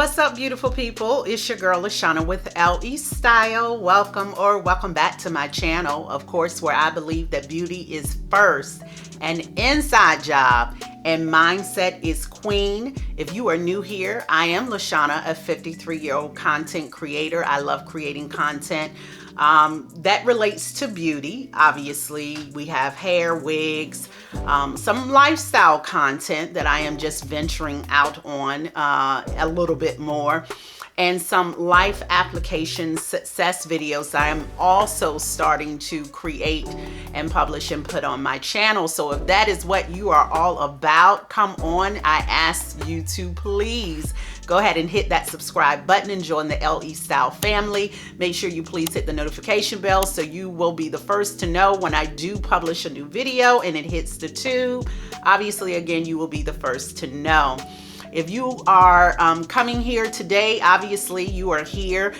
What's up, beautiful people? It's your girl LaShawna with LE Style. Welcome back to my channel, of course, where I believe that beauty is first, an inside job, and mindset is queen. If you are new here, I am LaShawna, a 53-year-old content creator. I love creating content that relates to beauty. Obviously, we have hair, wigs, some lifestyle content that I am just venturing out on a little bit more, and some life application success videos that I am also starting to create and publish and put on my channel. So if that is what you are all about, come on, I ask you to please go ahead and hit that subscribe button and join the LE Style family. Make sure you please hit the notification bell so you will be the first to know when I do publish a new video and it hits the tube. Obviously, again, you will be the first to know. If you are coming here today, obviously you are here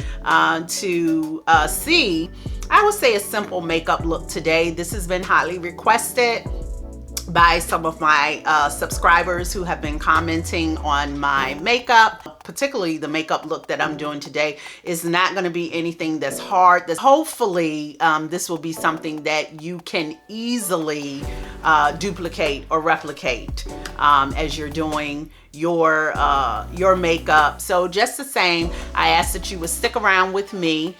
to see, I would say, a simple makeup look today. This has been highly requested by some of my subscribers who have been commenting on my makeup. Particularly the makeup look that I'm doing today is not going to be anything that's hard. Hopefully this will be something that you can easily duplicate or replicate as you're doing your makeup. So just the same, I ask that you would stick around with me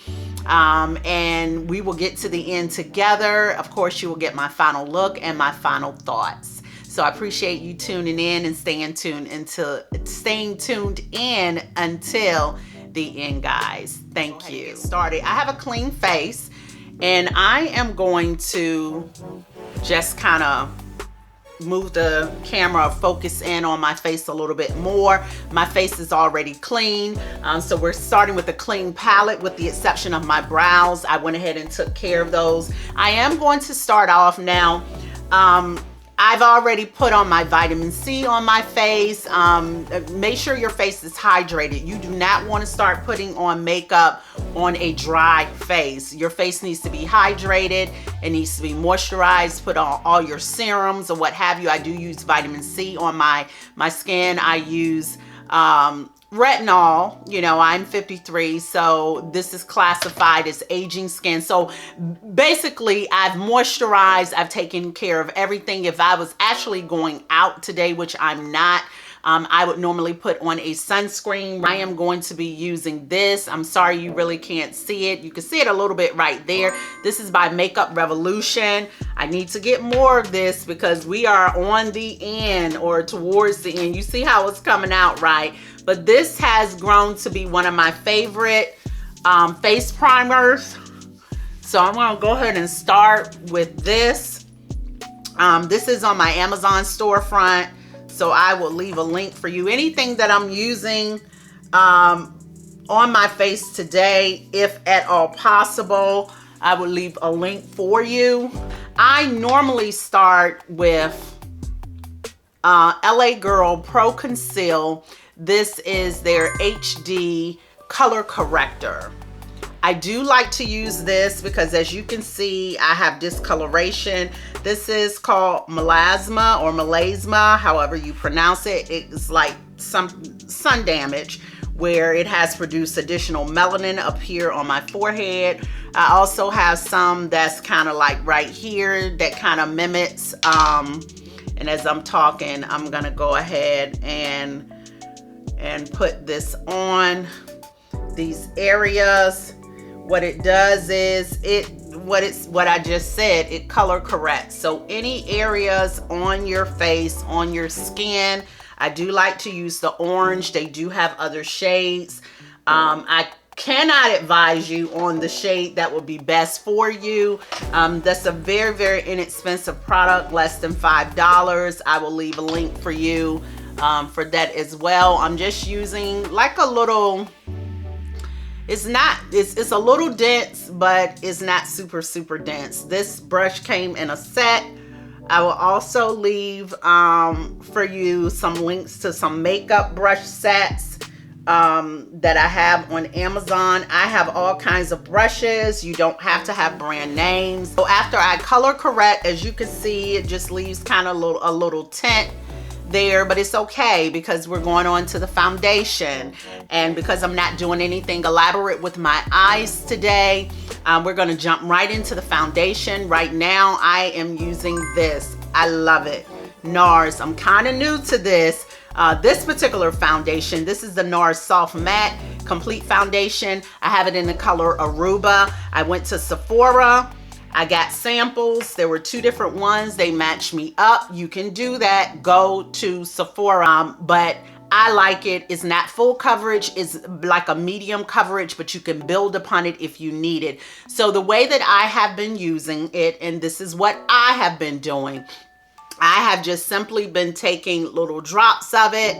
and we will get to the end together. Of course, you will get my final look and my final thoughts. So I appreciate you tuning in and staying tuned in until the end, guys. Thank you. Get started. I have a clean face and I am going to just kind of move the camera, focus in on my face a little bit more. My face is already clean, so we're starting with a clean palette with the exception of my brows. I went ahead and took care of those. I am going to start off now. I've already put on my vitamin C on my face. Make sure your face is hydrated. You do not want to start putting on makeup on a dry face. Your face needs to be hydrated. It needs to be moisturized. Put on all your serums or what have you. I do use vitamin C on my skin. I use retinol. You know, I'm 53, so this is classified as aging skin. So basically I've moisturized, I've taken care of everything. If I was actually going out today, which I'm not, I would normally put on a sunscreen. I am going to be using this. I'm sorry you really can't see it. You can see it a little bit right there. This is by Makeup Revolution. I need to get more of this because we are on the end or towards the end. You see how it's coming out, right? But this has grown to be one of my favorite face primers. So I'm going to go ahead and start with this. This is on my Amazon storefront, so I will leave a link for you. Anything that I'm using on my face today, if at all possible, I will leave a link for you. I normally start with LA Girl Pro Conceal. This is their HD color corrector. I do like to use this because, as you can see, I have discoloration. This is called melasma or melasma, however you pronounce it. It's like some sun damage where it has produced additional melanin up here on my forehead. I also have some that's kind of like right here that kind of mimics. And as I'm talking, I'm gonna go ahead and put this on these areas. What it does is what I just said, it color corrects. So any areas on your face, on your skin, I do like to use the orange. They do have other shades. I cannot advise you on the shade that would be best for you. That's a very, very inexpensive product, less than $5. I will leave a link for you for that as well. I'm just using like a little, it's a little dense, but it's not super, super dense. This brush came in a set. I will also leave for you some links to some makeup brush sets that I have on Amazon. I have all kinds of brushes. You don't have to have brand names. So after I color correct, as you can see, it just leaves kind of a little tint there, but it's okay because we're going on to the foundation. And because I'm not doing anything elaborate with my eyes today, we're going to jump right into the foundation. Right now, I am using this. I love it. NARS. I'm kind of new to this. This particular foundation, this is the NARS Soft Matte Complete Foundation. I have it in the color Aruba. I went to Sephora. I got samples. There were 2 different ones. They matched me up. You can do that. Go to Sephora. But I like it. It's not full coverage. It's like a medium coverage, but you can build upon it if you need it. So the way that I have been using it, and this is what I have been doing, I have just simply been taking little drops of it,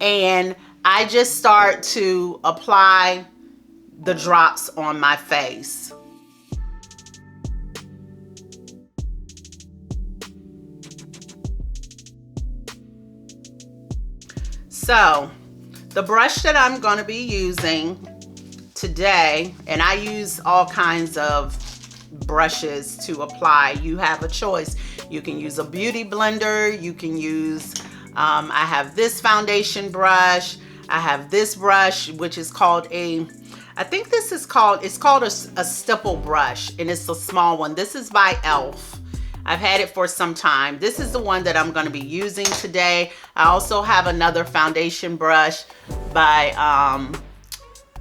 and I just start to apply the drops on my face. So the brush that I'm going to be using today, and I use all kinds of brushes to apply. You have a choice. You can use a beauty blender. You can use, I have this foundation brush. I have this brush, which is called I think this is called, it's called a stipple brush, and it's a small one. This is by e.l.f. I've had it for some time. This is the one that I'm going to be using today. I also have another foundation brush by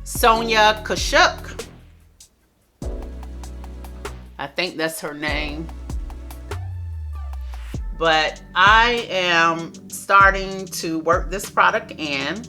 Sonia Kashuk. I think that's her name. But I am starting to work this product in.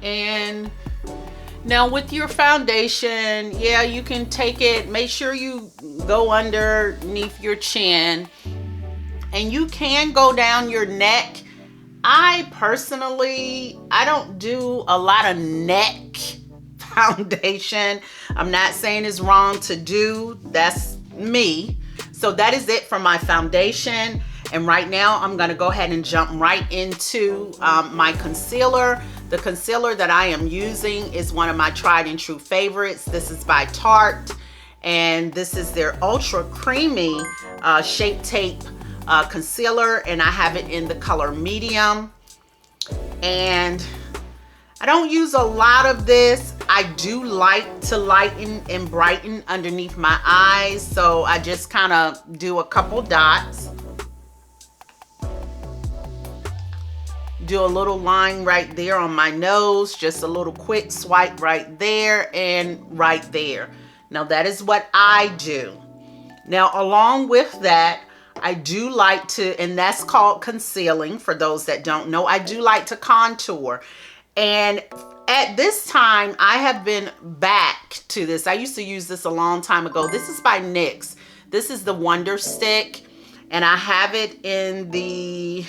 And now with your foundation, yeah, you can take it, make sure you go underneath your chin, and you can go down your neck. I personally, I don't do a lot of neck foundation. I'm not saying it's wrong to do, that's me. So that is it for my foundation. And right now I'm gonna go ahead and jump right into my concealer. The concealer that I am using is one of my tried and true favorites. This is by Tarte, and this is their Ultra Creamy Shape Tape concealer, and I have it in the color medium. And I don't use a lot of this. I do like to lighten and brighten underneath my eyes, so I just kind of do a couple dots. Do a little line right there on my nose, just a little quick swipe right there and right there. Now that is what I do. Now along with that, I do like to, and that's called concealing for those that don't know, I do like to contour. And at this time, I have been back to this. I used to use this a long time ago. This is by NYX. This is the Wonder Stick, and I have it in the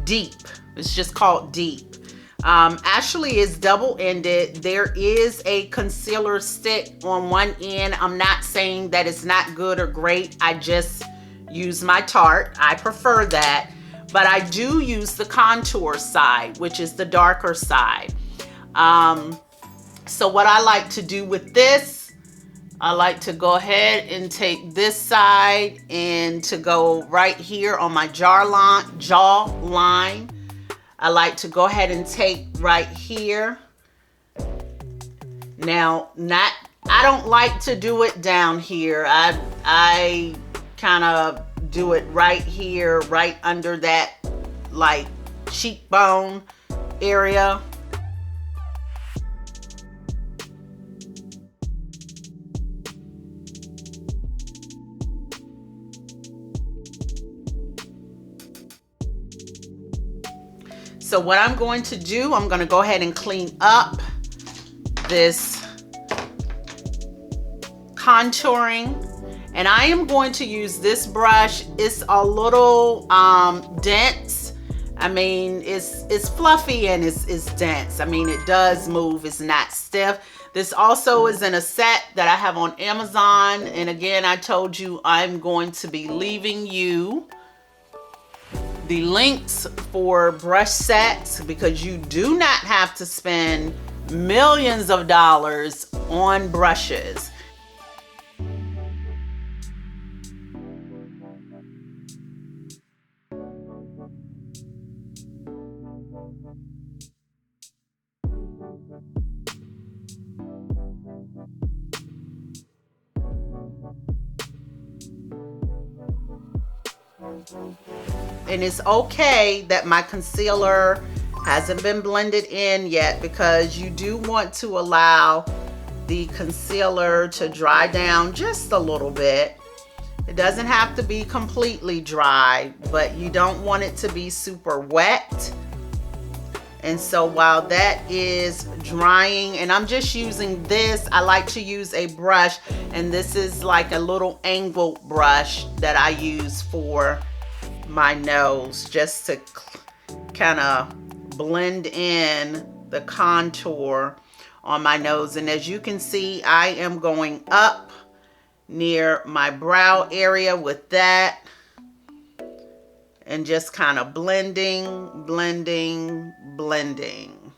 Deep. It's just called Deep. Actually, it's double-ended. There is a concealer stick on one end. I'm not saying that it's not good or great. I just use my Tarte. I prefer that. But I do use the contour side, which is the darker side. So what I like to do with this, I like to go ahead and take this side and to go right here on my jawline. I like to go ahead and take right here. Now, I don't like to do it down here. I kind of do it right here, right under that like cheekbone area. So what I'm going to do, I'm going to go ahead and clean up this contouring. And I am going to use this brush. It's a little dense. I mean, it's fluffy and it's dense. I mean, it does move, it's not stiff. This also is in a set that I have on Amazon. And again, I told you I'm going to be leaving you the links for brush sets, because you do not have to spend millions of dollars on brushes. And it's okay that my concealer hasn't been blended in yet, because you do want to allow the concealer to dry down just a little bit. It doesn't have to be completely dry, but you don't want it to be super wet. And so while that is drying, and I'm just using this, I like to use a brush, and this is like a little angled brush that I use for my nose, just to kind of blend in the contour on my nose. And as you can see, I am going up near my brow area with that, and just kind of blending, blending, blending.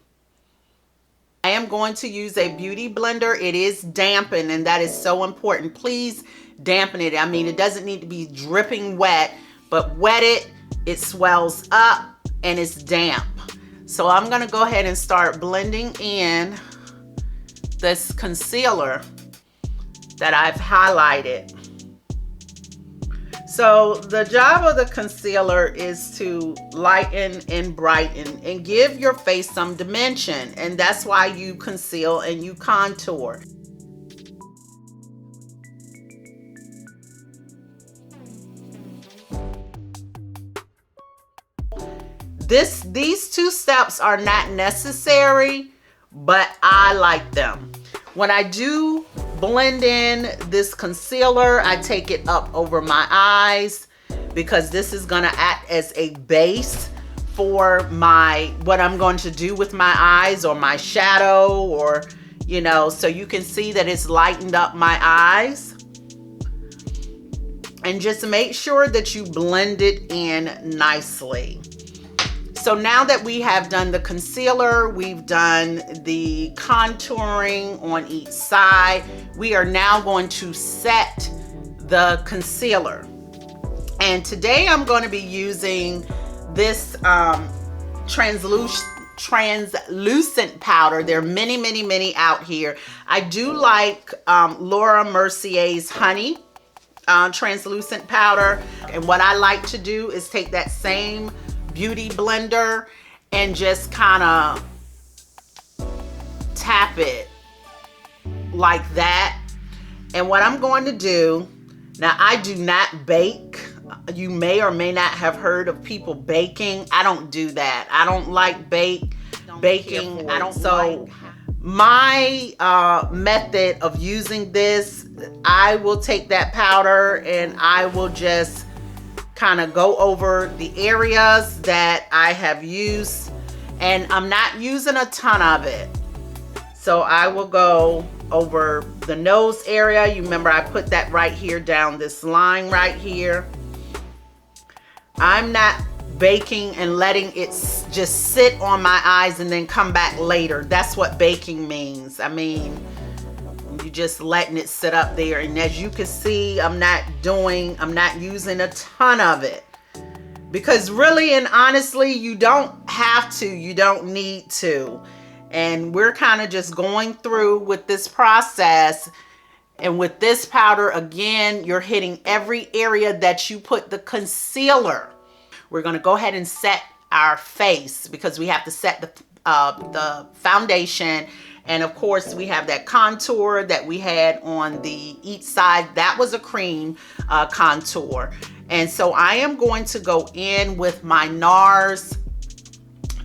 I am going to use a beauty blender. It is dampened, and that is so important. Please dampen it. I mean, it doesn't need to be dripping wet, but wet it, it swells up and it's damp. So I'm gonna go ahead and start blending in this concealer that I've highlighted. So the job of the concealer is to lighten and brighten and give your face some dimension. And that's why you conceal and you contour. These two steps are not necessary, but I like them. When I do blend in this concealer, I take it up over my eyes, because this is gonna act as a base for what I'm going to do with my eyes, or my shadow, or so you can see that it's lightened up my eyes. And just make sure that you blend it in nicely. So now that we have done the concealer, we've done the contouring on each side, we are now going to set the concealer. And today I'm going to be using this translucent powder. There are many, many, many out here. I do like Laura Mercier's Honey translucent powder. And what I like to do is take that same beauty blender and just kind of tap it like that. And what I'm going to do, now I do not bake. You may or may not have heard of people baking. I don't do that. I don't like baking. My method of using this, I will take that powder and I will just kind of go over the areas that I have used, and I'm not using a ton of it. So I will go over the nose area. You remember I put that right here down this line right here. I'm not baking and letting it just sit on my eyes and then come back later. That's what baking means. I mean, you just letting it sit up there. And as you can see, I'm not using a ton of it, because really and honestly, you don't have to, you don't need to. And we're kind of just going through with this process. And with this powder, again, you're hitting every area that you put the concealer. We're going to go ahead and set our face, because we have to set the foundation. And of course, we have that contour that we had on each side. That was a cream contour. And so I am going to go in with my NARS.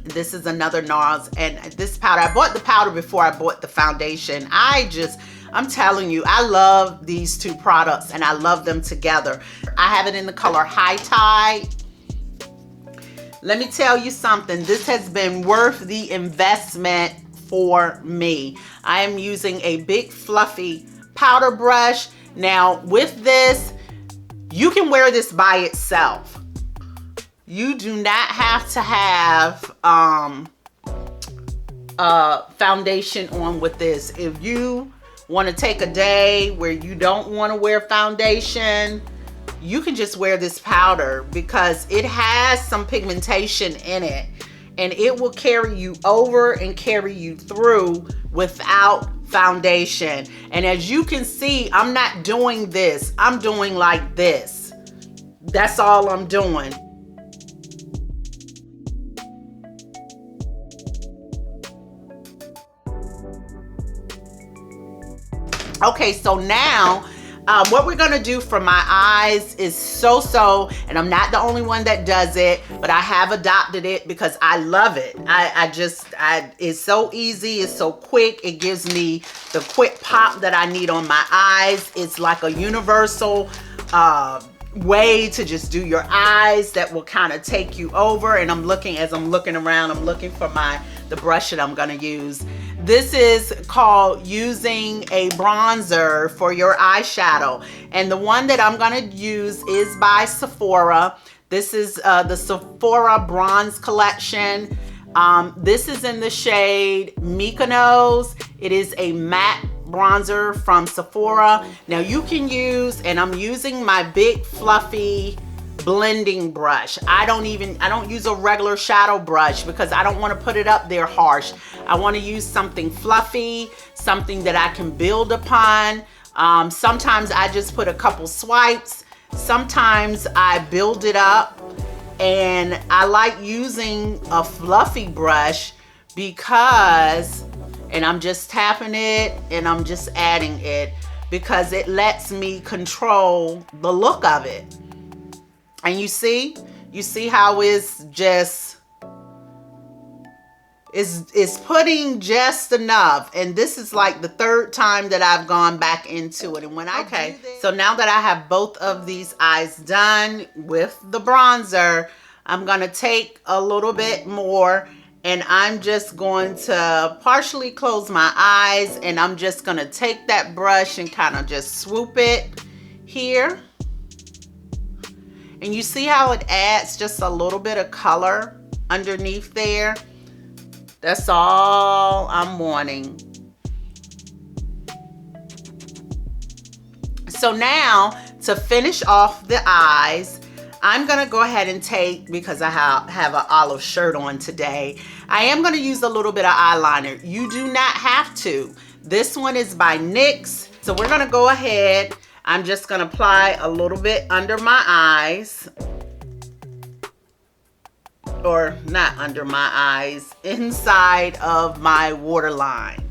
This is another NARS. And this powder, I bought the powder before I bought the foundation. I'm telling you, I love these two products and I love them together. I have it in the color High Tide. Let me tell you something. This has been worth the investment for me. I am using a big fluffy powder brush. Now with this, you can wear this by itself. You do not have to have foundation on with this. If you want to take a day where you don't want to wear foundation, you can just wear this powder because it has some pigmentation in it and it will carry you over and carry you through without foundation. And as you can see, I'm not doing this. I'm doing like this. That's all I'm doing. Okay, so now what we're gonna do for my eyes is and I'm not the only one that does it, but I have adopted it because I love it. It's so easy, it's so quick. It gives me the quick pop that I need on my eyes. It's like a universal way to just do your eyes that will kind of take you over. And as I'm looking around, I'm looking for the brush that I'm gonna use. This is called using a bronzer for your eyeshadow. And the one that I'm gonna use is by Sephora. This is the Sephora Bronze Collection. This is in the shade Mykonos. It is a matte bronzer from Sephora. Now you can use, and I'm using my big fluffy blending brush. I don't use a regular shadow brush because I don't want to put it up there harsh. I want to use something fluffy, something that I can build upon. Sometimes I just put a couple swipes. Sometimes I build it up, and I like using a fluffy brush because, and I'm just tapping it and I'm just adding it because it lets me control the look of it. And you see how it's just, it's putting just enough. And this is like the third time that I've gone back into it. And okay, so now that I have both of these eyes done with the bronzer, I'm gonna take a little bit more and I'm just going to partially close my eyes, and I'm just gonna take that brush and kind of just swoop it here. And you see how it adds just a little bit of color underneath there? That's all I'm wanting. So now to finish off the eyes, I'm gonna go ahead and take, because I have an olive shirt on today, I am gonna use a little bit of eyeliner. You do not have to. This one is by NYX. So we're gonna go ahead, I'm just gonna apply a little bit under my eyes, or not under my eyes, inside of my waterline.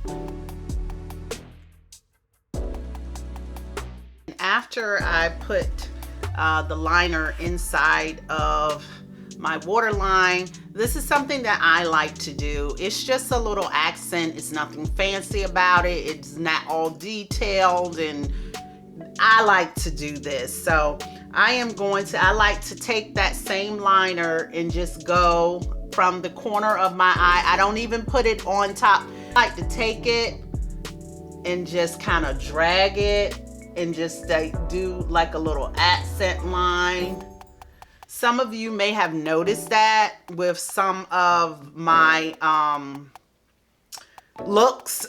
After I put the liner inside of my waterline, this is something that I like to do. It's just a little accent. It's nothing fancy about it. It's not all detailed, and I like to do this. So I like to take that same liner and just go from the corner of my eye. I don't even put it on top. I like to take it and just kind of drag it and just do like a little accent line. Some of you may have noticed that with some of my looks.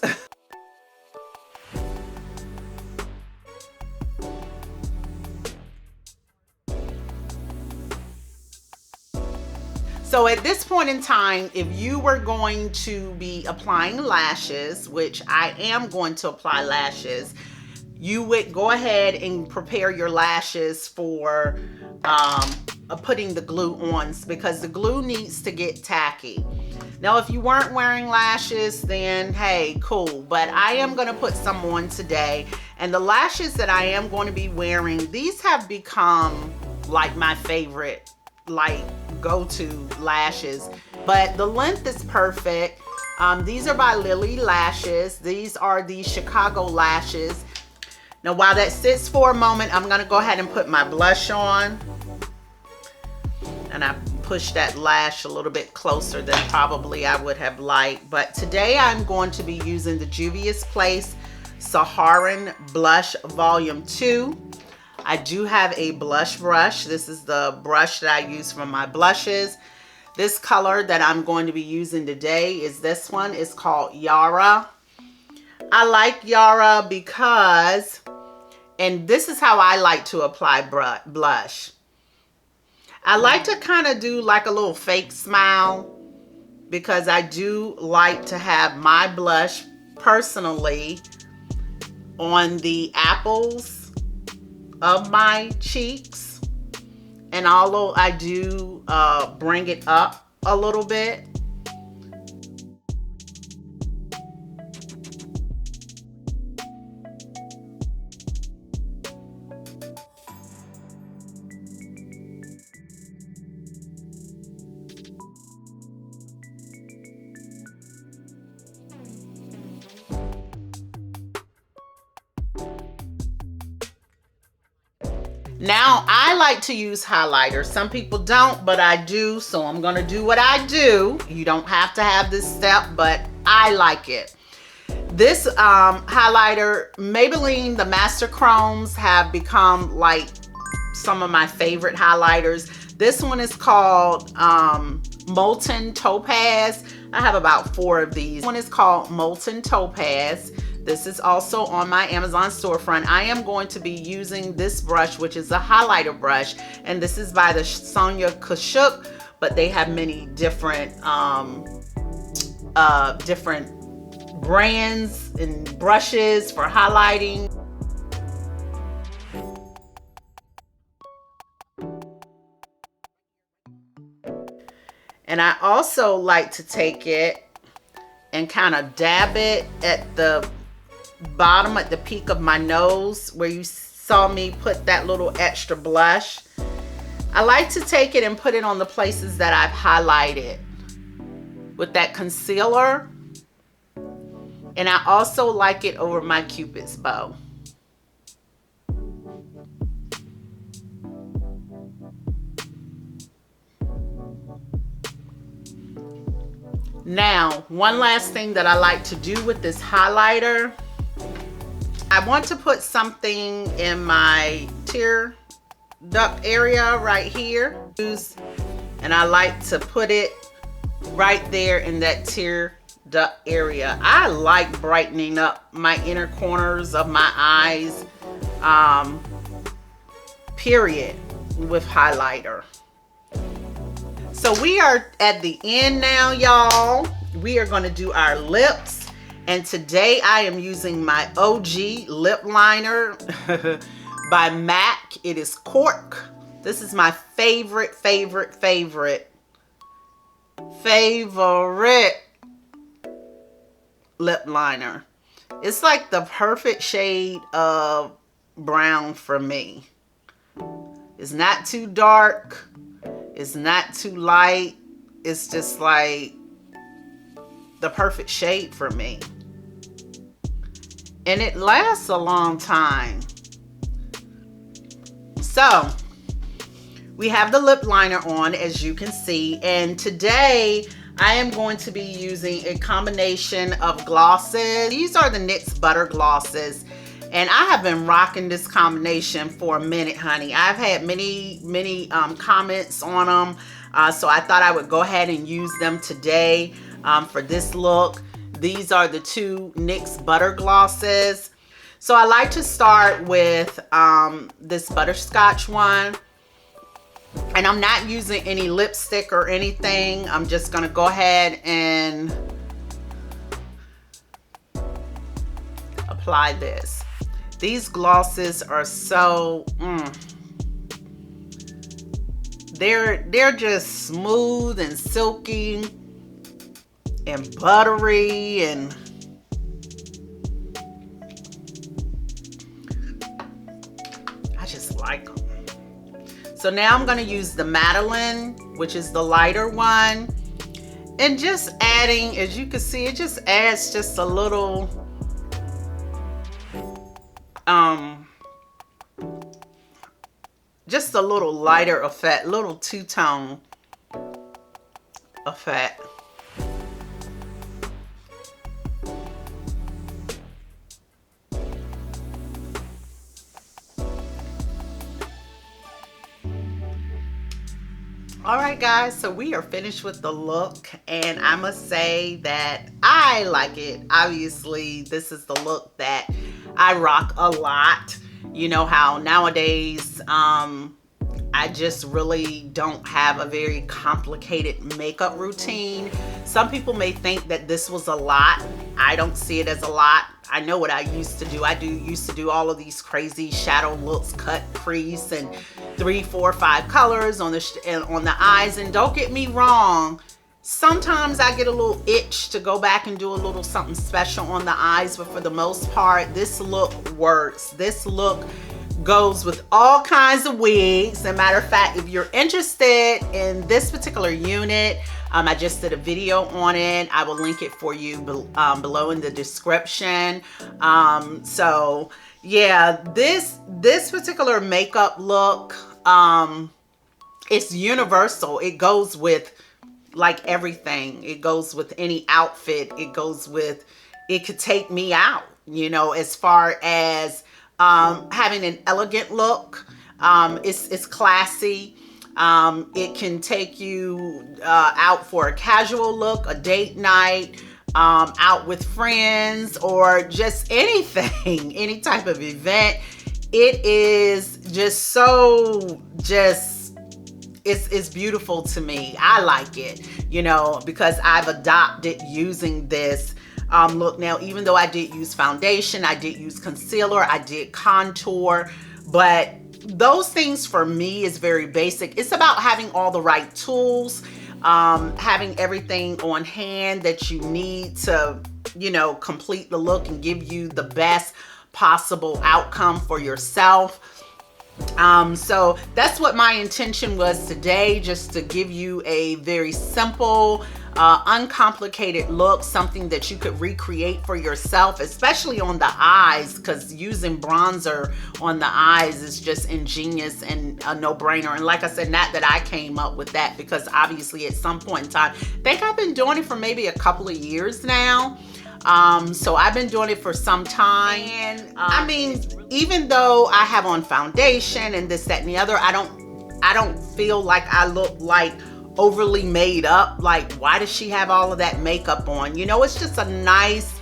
So at this point in time, if you were going to be applying lashes, which I am going to apply lashes, you would go ahead and prepare your lashes for putting the glue on, because the glue needs to get tacky. Now, if you weren't wearing lashes, then hey, cool. But I am going to put some on today. And the lashes that I am going to be wearing, these have become like my favorite, like go-to lashes. But the length is perfect. These are by Lily Lashes. These are the Chicago lashes. Now while that sits for a moment, I'm gonna go ahead and put my blush on. And I push that lash a little bit closer than probably I would have liked. But today I'm going to be using the Juvia's Place Saharan Blush Volume 2. I do have a blush brush. This is the brush that I use for my blushes. This color that I'm going to be using today is this one. It's called Yara. I like Yara because, and this is how I like to apply blush. I like to kind of do like a little fake smile because I do like to have my blush personally on the apples of my cheeks. And although I do bring it up a little bit, now, I like to use highlighter. Some people don't, but I do, so I'm gonna do what I do. You don't have to have this step, but I like it. This highlighter, Maybelline, the Master Chromes have become like some of my favorite highlighters. This one is called Molten Topaz. I have about 4 of these. This one is called Molten Topaz. This is also on my Amazon storefront. I am going to be using this brush, which is a highlighter brush, and this is by the Sonia Kashuk, but they have many different different brands and brushes for highlighting. And I also like to take it and kind of dab it at the bottom, at the peak of my nose, where you saw me put that little extra blush. I like to take it and put it on the places that I've highlighted with that concealer. And I also like it over my Cupid's bow. Now, one last thing that I like to do with this highlighter, I want to put something in my tear duct area right here. And I like to put it right there in that tear duct area. I like brightening up my inner corners of my eyes, period, with highlighter. So we are at the end now, y'all. We are gonna do our lips. And today I am using my OG lip liner by MAC. It is Cork. This is my favorite lip liner. It's like the perfect shade of brown for me. It's not too dark. It's not too light. It's just like the perfect shade for me. And it lasts a long time. So we have the lip liner on, as you can see. And today I am going to be using a combination of glosses. These are the NYX Butter Glosses. And I have been rocking this combination for a minute, honey. I've had many comments on them. So I thought I would go ahead and use them today for this look. These are the 2 NYX Butter Glosses. So I like to start with this butterscotch one. And I'm not using any lipstick or anything. I'm just gonna go ahead and apply this. These glosses are so, they're just smooth and silky and buttery, and I just like them. So now I'm going to use the Madeline, which is the lighter one, And just adding, as you can see, it just adds just a little just a little lighter effect, little two-tone effect. All right, guys, so we are finished with the look, and I must say that I like it. Obviously, this is the look that I rock a lot. You know how nowadays I just really don't have a very complicated makeup routine. Some people may think that this was a lot. I don't see it as a lot. I know what I used to do. Used to do all of these crazy shadow looks, cut crease, and 3, 4, 5 colors on the eyes. And don't get me wrong, sometimes I get a little itch to go back and do a little something special on the eyes, but for the most part, this look works. This look goes with all kinds of wigs. As a matter of fact, if you're interested in this particular unit, I just did a video on it. I will link it for you below in the description. So yeah, this particular makeup look, it's universal. It goes with like everything. It goes with any outfit. It goes with, it could take me out, you know, as far as having an elegant look. It's classy. It can take you out for a casual look, a date night, out with friends, or just anything, any type of event. It is just so, it's beautiful to me. I like it, you know, because I've adopted using this look. Now, even though I did use foundation, I did use concealer, I did contour, but those things for me is very basic. It's about having all the right tools, having everything on hand that you need to, you know, complete the look and give you the best possible outcome for yourself. So that's what my intention was today, just to give you a very simple, uncomplicated look, something that you could recreate for yourself, especially on the eyes, because using bronzer on the eyes is just ingenious and a no-brainer. And like I said, not that I came up with that, because obviously at some point in time, I think I've been doing it for maybe a couple of years now. So I've been doing it for some time. And I mean, even though I have on foundation and this, that, and the other, I don't feel like I look like overly made up. Like, why does she have all of that makeup on? You know, it's just a nice,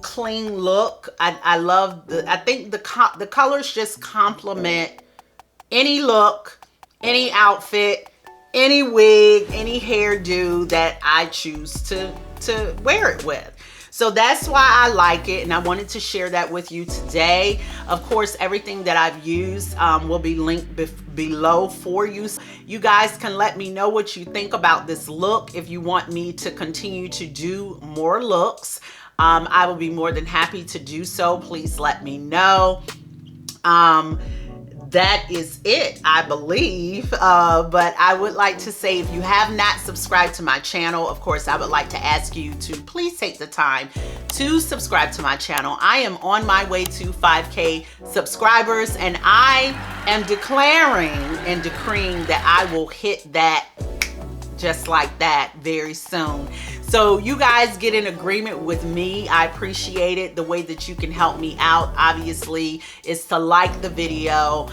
clean look. I love I think the colors just complement any look, any outfit, any wig, any hairdo that I choose to wear it with. So that's why I like it, and I wanted to share that with you today. Of course, everything that I've used will be linked below for you. You guys can let me know what you think about this look. If you want me to continue to do more looks, I will be more than happy to do so. Please let me know. That is it, I believe. But I would like to say, if you have not subscribed to my channel, of course, I would like to ask you to please take the time to subscribe to my channel. I am on my way to 5K subscribers, and I am declaring and decreeing that I will hit that just like that very soon. So you guys get in agreement with me. I appreciate it. The way that you can help me out, obviously, is to like the video,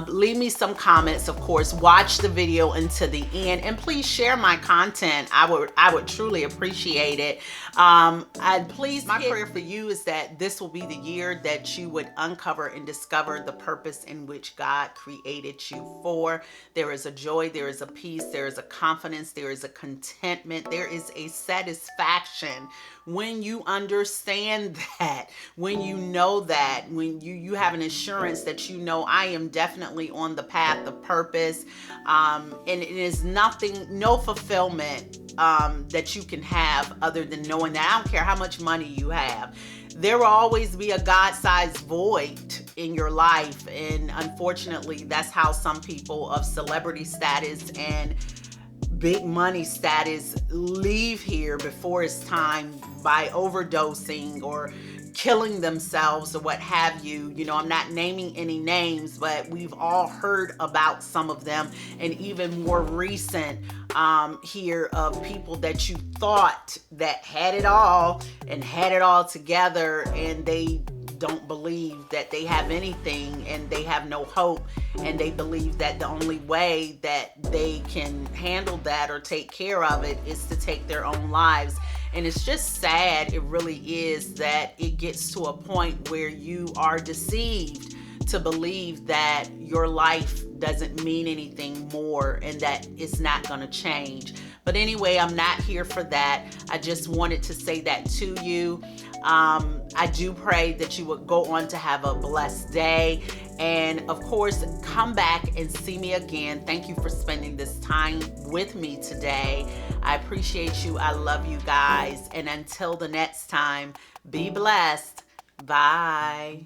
leave me some comments, of course, watch the video until the end, and please share my content. I would truly appreciate it. And please, my prayer for you is that this will be the year that you would uncover and discover the purpose in which God created you for. There is a joy, there is a peace, there is a confidence, there is a contentment, there is a satisfaction when you understand that, when you know that, when you have an assurance that you know, I am definitely on the path of purpose, and it is nothing, no fulfillment that you can have other than knowing that. I don't care how much money you have, there will always be a God-sized void in your life, and unfortunately that's how some people of celebrity status and big money status leave here before it's time by overdosing or killing themselves or what have you. You know, I'm not naming any names, but we've all heard about some of them, and even more recent here of people that you thought that had it all and had it all together, and they don't believe that they have anything, and they have no hope, and they believe that the only way that they can handle that or take care of it is to take their own lives. And it's just sad, it really is, that it gets to a point where you are deceived to believe that your life doesn't mean anything more and that it's not going to change. But anyway, I'm not here for that. I just wanted to say that to you. I do pray that you would go on to have a blessed day. And of course, come back and see me again. Thank you for spending this time with me today. I appreciate you. I love you guys. And until the next time, be blessed. Bye.